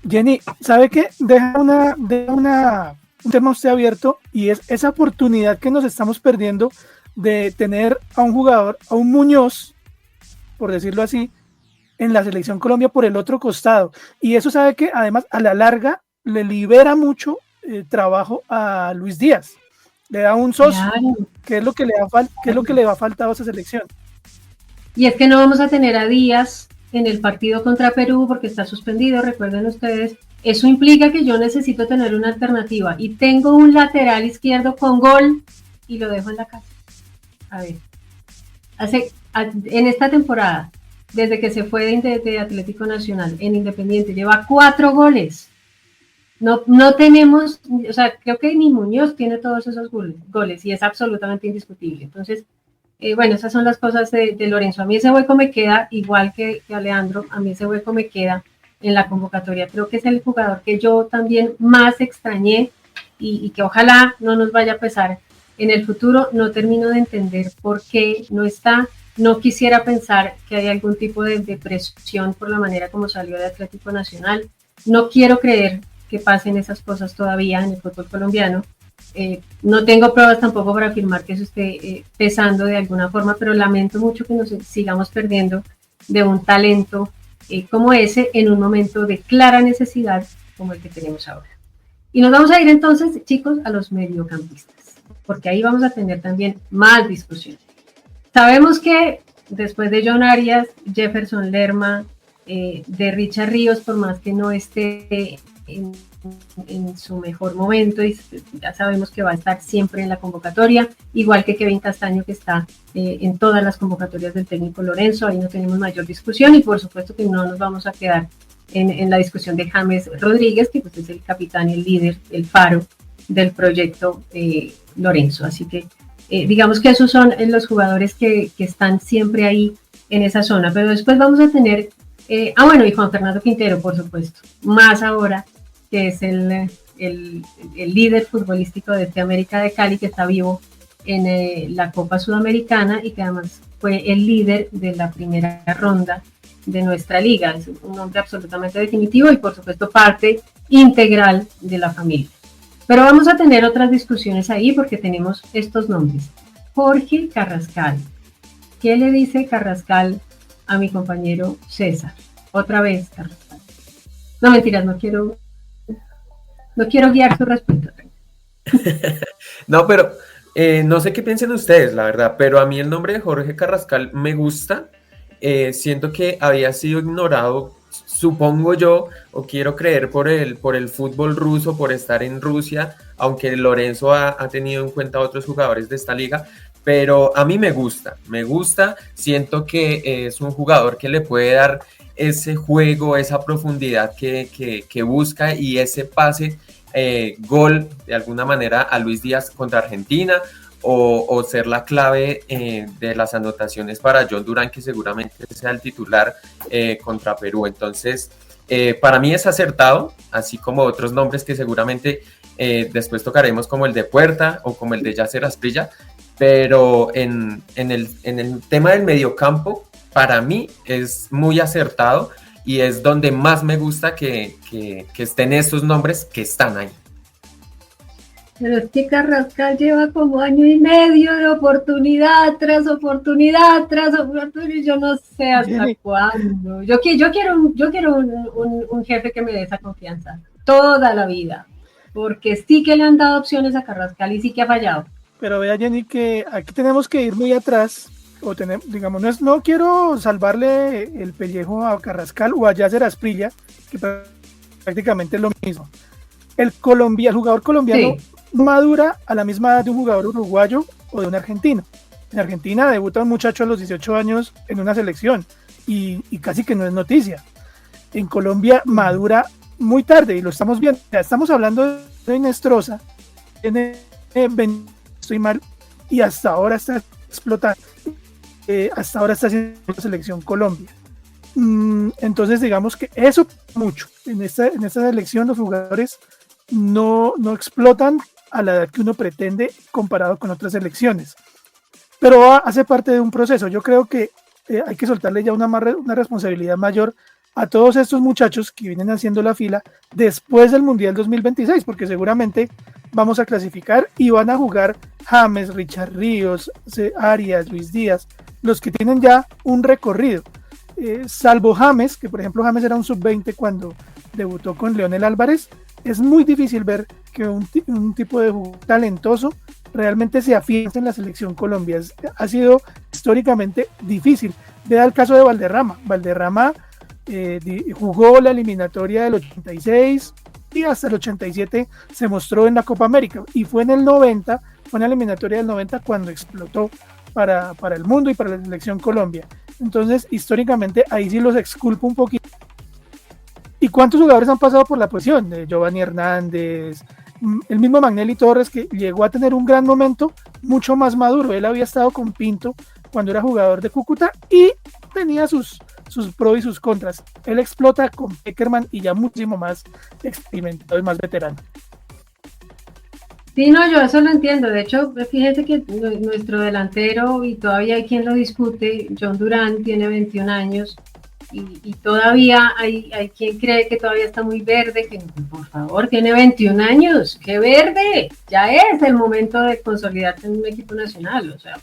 Speaker 4: Jenny, ¿sabe qué? Deja un tema usted abierto, y es esa oportunidad que nos estamos perdiendo de tener a un jugador, a un Muñoz, por decirlo así, en la selección Colombia por el otro costado. Y eso, sabe que además a la larga le libera mucho trabajo a Luis Díaz. Le da un socio, claro, que es lo que le ha faltado a esa selección.
Speaker 2: Y es que no vamos a tener a Díaz en el partido contra Perú porque está suspendido, recuerden ustedes. Eso implica que yo necesito tener una alternativa y tengo un lateral izquierdo con gol y lo dejo en la casa. A ver, en esta temporada, desde que se fue de Atlético Nacional en Independiente, lleva 4 goles. No tenemos, o sea, creo que ni Muñoz tiene todos esos goles y es absolutamente indiscutible. Entonces, bueno, esas son las cosas de Lorenzo. A mí ese hueco me queda, igual que a Leandro, a mí ese hueco me queda en la convocatoria. Creo que es el jugador que yo también más extrañé y que ojalá no nos vaya a pesar en el futuro. No termino de entender por qué no está. No quisiera pensar que hay algún tipo de presión por la manera como salió de Atlético Nacional. No quiero creer que pasen esas cosas todavía en el fútbol colombiano. No tengo pruebas tampoco para afirmar que eso esté pesando de alguna forma, pero lamento mucho que nos sigamos perdiendo de un talento como ese en un momento de clara necesidad como el que tenemos ahora. Y nos vamos a ir entonces, chicos, a los mediocampistas, porque ahí vamos a tener también más discusión. Sabemos que después de John Arias, Jefferson Lerma, de Richard Ríos, por más que no esté en su mejor momento, y ya sabemos que va a estar siempre en la convocatoria, igual que Kevin Castaño, que está en todas las convocatorias del técnico Lorenzo. Ahí no tenemos mayor discusión, y por supuesto que no nos vamos a quedar en la discusión de James Rodríguez, que pues es el capitán y el líder, el faro del proyecto Lorenzo. Así que digamos que esos son los jugadores que están siempre ahí en esa zona, pero después vamos a tener bueno, y Juan Fernando Quintero, por supuesto, más ahora que es el líder futbolístico de este América de Cali, que está vivo en la Copa Sudamericana y que además fue el líder de la primera ronda de nuestra liga. Es un hombre absolutamente definitivo y por supuesto parte integral de la familia. Pero vamos a tener otras discusiones ahí porque tenemos estos nombres. Jorge Carrascal. ¿Qué le dice Carrascal a mi compañero César? Otra vez Carrascal. No, mentiras, no quiero guiar su respuesta.
Speaker 3: No, pero no sé qué piensen ustedes, la verdad, pero a mí el nombre de Jorge Carrascal me gusta. Siento que había sido ignorado, supongo yo, o quiero creer por el fútbol ruso, por estar en Rusia, aunque Lorenzo ha tenido en cuenta a otros jugadores de esta liga, pero a mí me gusta, siento que es un jugador que le puede dar ese juego, esa profundidad que busca y ese pase, gol de alguna manera a Luis Díaz contra Argentina, o ser la clave de las anotaciones para John Durán, que seguramente sea el titular contra Perú. Entonces, para mí es acertado, así como otros nombres que seguramente después tocaremos, como el de Puerta o como el de Yasser Asprilla, pero en el tema del mediocampo, para mí es muy acertado y es donde más me gusta que estén estos nombres que están ahí.
Speaker 2: Pero es que Carrascal lleva como año y medio de oportunidad tras oportunidad tras oportunidad, yo no sé hasta cuándo. Yo quiero un jefe que me dé esa confianza toda la vida, porque sí que le han dado opciones a Carrascal y sí que ha fallado.
Speaker 4: Pero vea, Jenny, que aquí tenemos que ir muy atrás, o tenemos, digamos, no quiero salvarle el pellejo a Carrascal o a Yasser Asprilla, que prácticamente es lo mismo. El jugador colombiano madura a la misma edad de un jugador uruguayo o de un argentino. En Argentina debuta un muchacho a los 18 años en una selección y casi que no es noticia. En Colombia madura muy tarde y lo estamos viendo. Ya estamos hablando de Inestrosa, tiene 20, estoy mal, y hasta ahora está explotando. Hasta ahora está haciendo la selección Colombia. Entonces digamos que eso mucho. En esta selección los jugadores no explotan a la edad que uno pretende comparado con otras selecciones. Pero hace parte de un proceso. Yo creo que hay que soltarle ya una responsabilidad mayor a todos estos muchachos que vienen haciendo la fila después del Mundial 2026, porque seguramente vamos a clasificar y van a jugar James, Richard Ríos, Arias, Luis Díaz, los que tienen ya un recorrido. Salvo James, que por ejemplo James era un sub-20 cuando debutó con Leonel Álvarez, es muy difícil ver que un tipo de jugador talentoso realmente se afianza en la selección Colombia. Ha sido históricamente difícil. Vea el caso de Valderrama. Valderrama jugó la eliminatoria del 86 y hasta el 87 se mostró en la Copa América, y fue en el 90, fue en la eliminatoria del 90 cuando explotó para el mundo y para la selección Colombia. Entonces históricamente ahí sí los exculpo un poquito. ¿Y cuántos jugadores han pasado por la posición? Giovanni Hernández, el mismo Magnelli Torres, que llegó a tener un gran momento mucho más maduro. Él había estado con Pinto cuando era jugador de Cúcuta y tenía sus pros y sus contras. Él explota con Peckerman y ya muchísimo más experimentado y más veterano.
Speaker 2: Sí, no, yo eso lo entiendo. De hecho, fíjese que nuestro delantero, y todavía hay quien lo discute, John Durán, tiene 21 años, y todavía hay quien cree que todavía está muy verde, que por favor, tiene 21 años, ¡qué verde! Ya es el momento de consolidarse en un equipo nacional, o sea.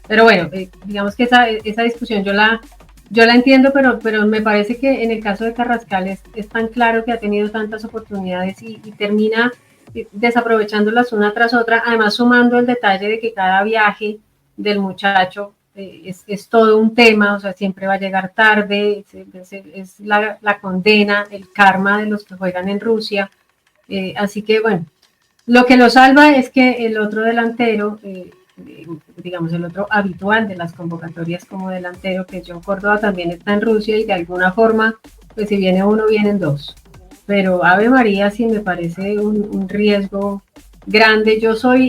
Speaker 2: Pero bueno, digamos que esa discusión yo la entiendo, pero me parece que en el caso de Carrascal es tan claro que ha tenido tantas oportunidades y termina desaprovechándolas una tras otra, además sumando el detalle de que cada viaje del muchacho es todo un tema, o sea, siempre va a llegar tarde, es la condena, el karma de los que juegan en Rusia, así que bueno, lo que lo salva es que el otro delantero, digamos el otro habitual de las convocatorias como delantero, que es John Córdoba, también está en Rusia y de alguna forma, pues si viene uno, vienen dos. Pero Ave María sí me parece un riesgo grande.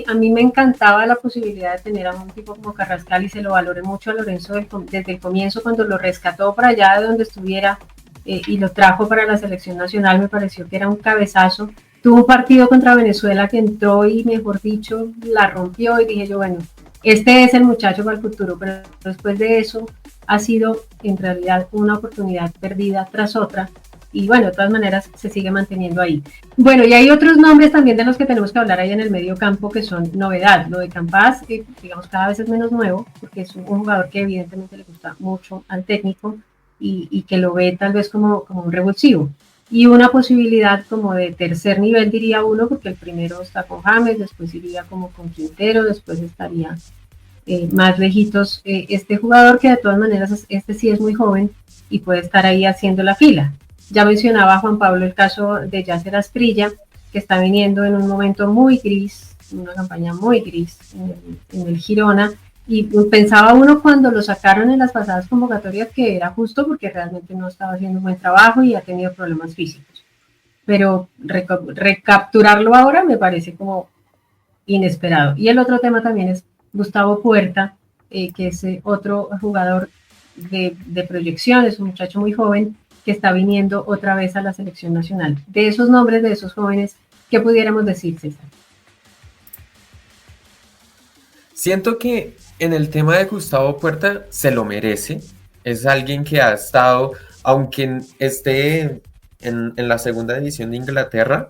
Speaker 2: A mí me encantaba la posibilidad de tener a un tipo como Carrascal y se lo valoré mucho a Lorenzo desde el comienzo cuando lo rescató para allá de donde estuviera y lo trajo para la selección nacional. Me pareció que era un cabezazo. Tuvo un partido contra Venezuela que entró y, mejor dicho, la rompió y dije yo, bueno, este es el muchacho para el futuro, pero después de eso ha sido en realidad una oportunidad perdida tras otra. Y bueno, de todas maneras se sigue manteniendo ahí. Bueno, y hay otros nombres también de los que tenemos que hablar ahí en el medio campo que son novedad. Lo de Campas, digamos, cada vez es menos nuevo, porque es un jugador que evidentemente le gusta mucho al técnico y que lo ve tal vez como un revulsivo. Y una posibilidad como de tercer nivel, diría uno, porque el primero está con James, después iría como con Quintero, después estaría más lejitos este jugador, que de todas maneras este sí es muy joven y puede estar ahí haciendo la fila. Ya mencionaba Juan Pablo el caso de Yasser Asprilla, que está viniendo en un momento muy gris, una campaña muy gris en el Girona, y pensaba uno cuando lo sacaron en las pasadas convocatorias que era justo porque realmente no estaba haciendo un buen trabajo y ha tenido problemas físicos. Pero recapturarlo ahora me parece como inesperado. Y el otro tema también es Gustavo Puerta, que es otro jugador de proyección, es un muchacho muy joven, que está viniendo otra vez a la selección nacional. De esos nombres, de esos jóvenes, ¿qué pudiéramos decir, César?
Speaker 3: Siento que en el tema de Gustavo Puerta se lo merece. Es alguien que ha estado aunque esté en la segunda división de Inglaterra,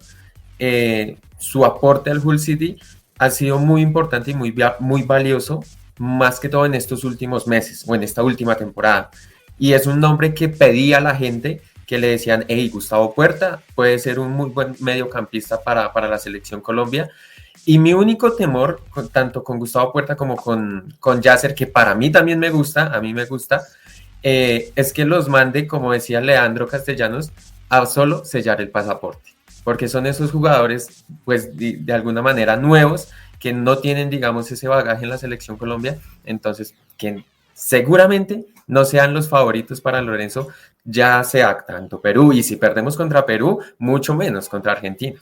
Speaker 3: su aporte al Hull City ha sido muy importante y muy valioso, más que todo en estos últimos meses o en esta última temporada. Y es un nombre que pedía a la gente, que le decían, hey, Gustavo Puerta puede ser un muy buen mediocampista para la selección Colombia. Y mi único temor, tanto con Gustavo Puerta como con Yasser, que para mí también me gusta, es que los mande, como decía Leandro Castellanos, a solo sellar el pasaporte, porque son esos jugadores, pues de alguna manera nuevos, que no tienen, digamos, ese bagaje en la selección Colombia, entonces que seguramente no sean los favoritos para Lorenzo, ya sea tanto Perú, y si perdemos contra Perú, mucho menos contra Argentina.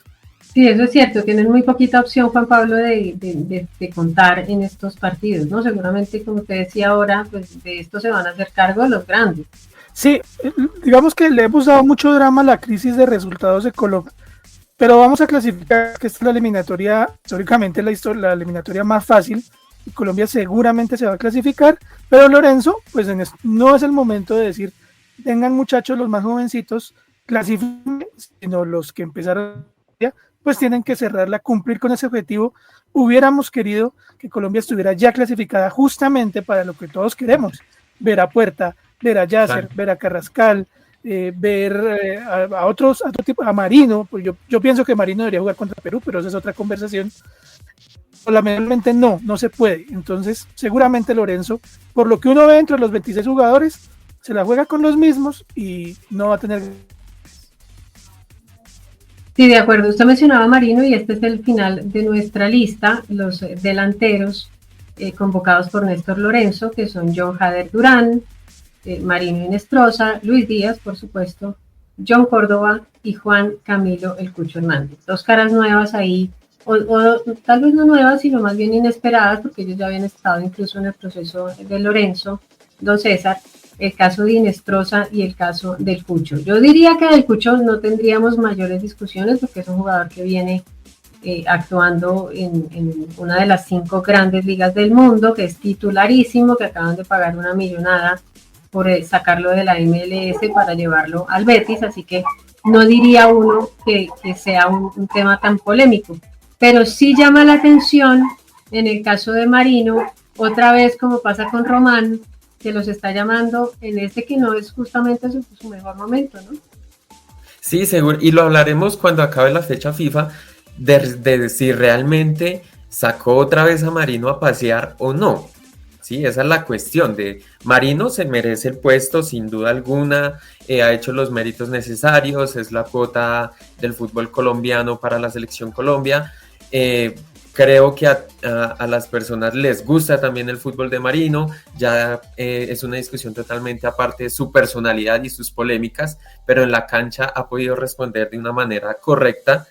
Speaker 2: Sí, eso es cierto, tienen muy poquita opción, Juan Pablo, de contar en estos partidos, ¿no? Seguramente, como te decía ahora, pues de esto se van a hacer cargo los grandes.
Speaker 4: Sí, digamos que le hemos dado mucho drama a la crisis de resultados de Colombia, pero vamos a clasificar que esta es la eliminatoria, históricamente la eliminatoria más fácil, y Colombia seguramente se va a clasificar, pero Lorenzo, pues no es el momento de decir, vengan muchachos los más jovencitos, clasifiquen, sino los que empezaron ya, pues tienen que cerrarla, cumplir con ese objetivo. Hubiéramos querido que Colombia estuviera ya clasificada justamente para lo que todos queremos, ver a Puerta, ver a Yasser, claro, ver a Carrascal, ver a otro tipo, a Marino, pues yo pienso que Marino debería jugar contra Perú, pero esa es otra conversación. Lamentablemente no se puede, entonces seguramente Lorenzo, por lo que uno ve entre los 26 jugadores, se la juega con los mismos y no va a tener...
Speaker 2: Sí, de acuerdo. Usted mencionaba a Marino y este es el final de nuestra lista, los delanteros convocados por Néstor Lorenzo, que son John Jader Durán, Marino Inestrosa, Luis Díaz, por supuesto, John Córdoba y Juan Camilo El Cucho Hernández. Dos caras nuevas ahí, o tal vez no nuevas, sino más bien inesperadas, porque ellos ya habían estado incluso en el proceso de Lorenzo, don César, el caso de Inestrosa y el caso del Cucho. Yo diría que del Cucho no tendríamos mayores discusiones porque es un jugador que viene actuando en una de las 5 grandes ligas del mundo, que es titularísimo, que acaban de pagar una millonada por sacarlo de la MLS para llevarlo al Betis, así que no diría uno que sea un tema tan polémico, pero sí llama la atención en el caso de Marino, otra vez como pasa con Román, que los está llamando en este que no es justamente su mejor momento, ¿no?
Speaker 3: Sí, seguro, y lo hablaremos cuando acabe la fecha FIFA, de si realmente sacó otra vez a Marino a pasear o no. Sí, esa es la cuestión. De Marino se merece el puesto, sin duda alguna, ha hecho los méritos necesarios, es la cuota del fútbol colombiano para la selección Colombia. Creo que a las personas les gusta también el fútbol de Marino, ya es una discusión totalmente aparte de su personalidad y sus polémicas, pero en la cancha ha podido responder de una manera correcta,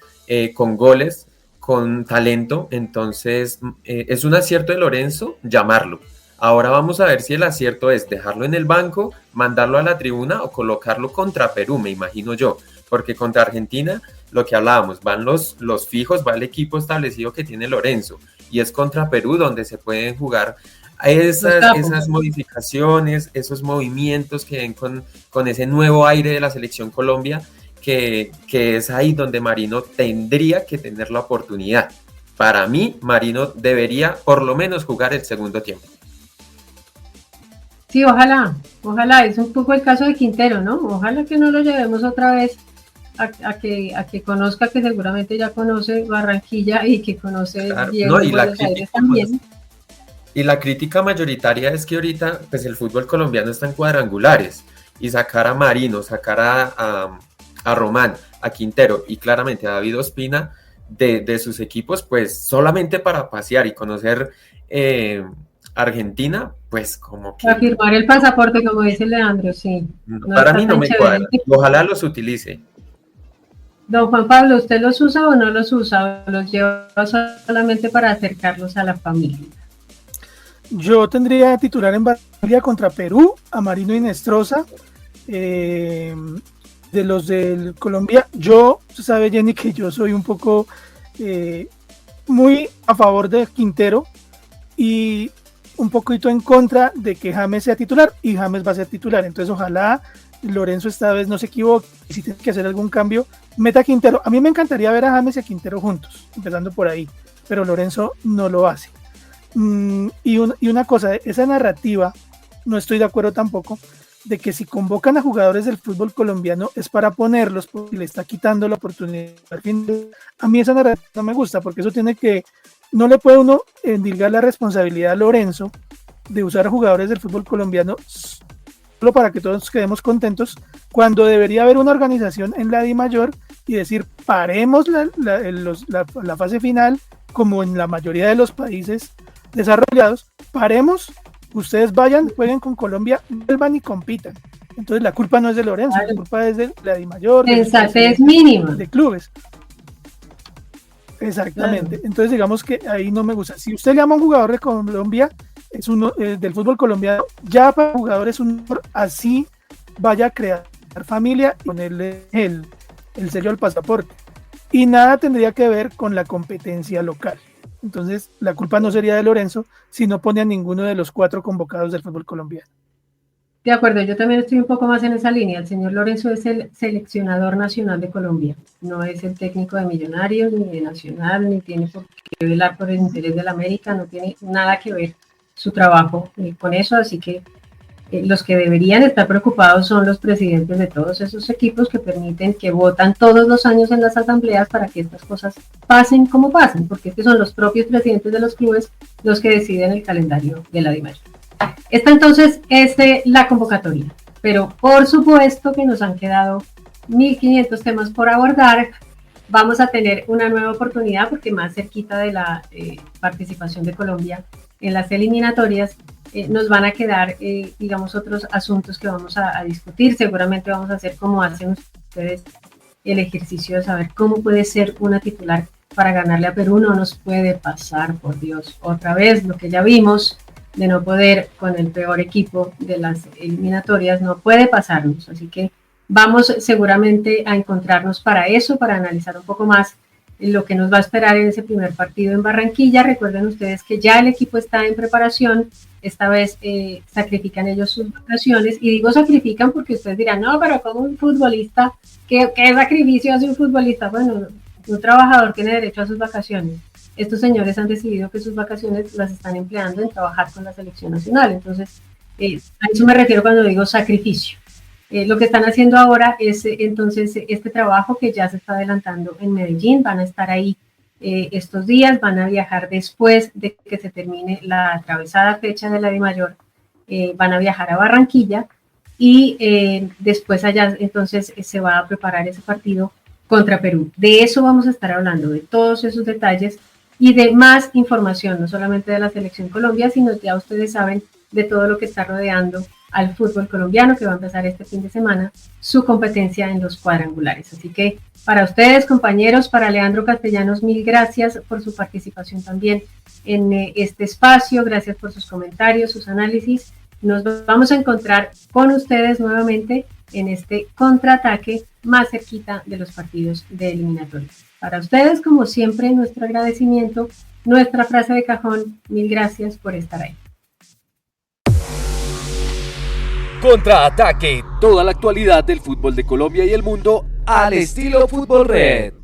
Speaker 3: con goles, con talento, entonces es un acierto de Lorenzo llamarlo. Ahora vamos a ver si el acierto es dejarlo en el banco, mandarlo a la tribuna o colocarlo contra Perú, me imagino yo, porque contra Argentina, lo que hablábamos, van los fijos, va el equipo establecido que tiene Lorenzo, y es contra Perú donde se pueden jugar esas modificaciones, esos movimientos que ven con ese nuevo aire de la selección Colombia, que es ahí donde Marino tendría que tener la oportunidad. Para mí, Marino debería por lo menos jugar el segundo tiempo.
Speaker 2: Sí, ojalá, es un poco el caso de Quintero, ¿no? Ojalá que no lo llevemos otra vez a que conozca, que seguramente ya conoce Barranquilla y que conoce bien Buenos Aires también.
Speaker 3: Y la crítica mayoritaria es que ahorita pues el fútbol colombiano está en cuadrangulares, y sacar a Marino, sacar a Román, a Quintero y claramente a David Ospina de sus equipos, pues solamente para pasear y conocer Argentina, pues como que...
Speaker 2: Para firmar el pasaporte, como dice Leandro, sí.
Speaker 3: No, para mí no me cuadra, ojalá los utilice.
Speaker 2: Don Juan Pablo, ¿usted los usa o no los usa? ¿O los lleva solamente para acercarlos a la familia?
Speaker 4: Yo tendría titular en Barranquilla contra Perú a Marino Inestrosa. De los del Colombia, usted sabe, Jenny, que yo soy un poco muy a favor de Quintero y un poquito en contra de que James sea titular, y James va a ser titular, entonces ojalá Lorenzo esta vez no se equivoque, y si tiene que hacer algún cambio, meta a Quintero. A mí me encantaría ver a James y a Quintero juntos, empezando por ahí, pero Lorenzo no lo hace. Y una cosa, esa narrativa, no estoy de acuerdo tampoco, de que si convocan a jugadores del fútbol colombiano es para ponerlos porque le está quitando la oportunidad. A mí esa narrativa no me gusta, porque eso no le puede uno endilgar la responsabilidad a Lorenzo de usar a jugadores del fútbol colombiano solo para que todos quedemos contentos, cuando debería haber una organización en la DIMAYOR y decir, paremos la fase final, como en la mayoría de los países desarrollados, paremos, ustedes vayan, jueguen con Colombia, vuelvan y compitan. Entonces la culpa no es de Lorenzo, la culpa es de la DIMAYOR,
Speaker 2: sensatez mínima
Speaker 4: de clubes. Exactamente. Entonces digamos que ahí no me gusta. Si usted llama a un jugador de Colombia, es uno del fútbol colombiano, ya para jugadores así vaya a crear familia y ponerle el sello al pasaporte. Y nada tendría que ver con la competencia local. Entonces la culpa no sería de Lorenzo si no pone a ninguno de los 4 convocados del fútbol colombiano.
Speaker 2: De acuerdo, yo también estoy un poco más en esa línea. El señor Lorenzo es el seleccionador nacional de Colombia, no es el técnico de Millonarios, ni de Nacional, ni tiene por qué velar por el interés de la América, no tiene nada que ver su trabajo con eso, así que los que deberían estar preocupados son los presidentes de todos esos equipos que permiten, que votan todos los años en las asambleas para que estas cosas pasen como pasen, porque es que son los propios presidentes de los clubes los que deciden el calendario de la DIMAYOR. Esta entonces es la convocatoria, pero por supuesto que nos han quedado 1500 temas por abordar. Vamos a tener una nueva oportunidad porque más cerquita de la participación de Colombia en las eliminatorias nos van a quedar, digamos, otros asuntos que vamos a discutir. Seguramente vamos a hacer como hacen ustedes el ejercicio de saber cómo puede ser una titular para ganarle a Perú. No nos puede pasar, por Dios, otra vez lo que ya vimos de no poder con el peor equipo de las eliminatorias, no puede pasarnos, así que vamos seguramente a encontrarnos para eso, para analizar un poco más lo que nos va a esperar en ese primer partido en Barranquilla. Recuerden ustedes que ya el equipo está en preparación, esta vez sacrifican ellos sus vacaciones, y digo sacrifican porque ustedes dirán, no, pero como un futbolista, ¿qué sacrificio hace un futbolista? Bueno, un trabajador tiene derecho a sus vacaciones. Estos señores han decidido que sus vacaciones las están empleando en trabajar con la selección nacional. Entonces, a eso me refiero cuando digo sacrificio. Lo que están haciendo ahora es entonces este trabajo que ya se está adelantando en Medellín. Van a estar ahí estos días, van a viajar después de que se termine la atravesada fecha de la DIMAYOR. Van a viajar a Barranquilla y después allá entonces se va a preparar ese partido contra Perú. De eso vamos a estar hablando, de todos esos detalles y de más información, no solamente de la Selección Colombia, sino ya ustedes saben de todo lo que está rodeando al fútbol colombiano, que va a empezar este fin de semana su competencia en los cuadrangulares. Así que para ustedes, compañeros, para Leandro Castellanos, mil gracias por su participación también en este espacio, gracias por sus comentarios, sus análisis. Nos vamos a encontrar con ustedes nuevamente en este contraataque más cerquita de los partidos de eliminatorias. Para ustedes, como siempre, nuestro agradecimiento, nuestra frase de cajón, mil gracias por estar ahí.
Speaker 1: Contraataque, toda la actualidad del fútbol de Colombia y el mundo al estilo Fútbol Red.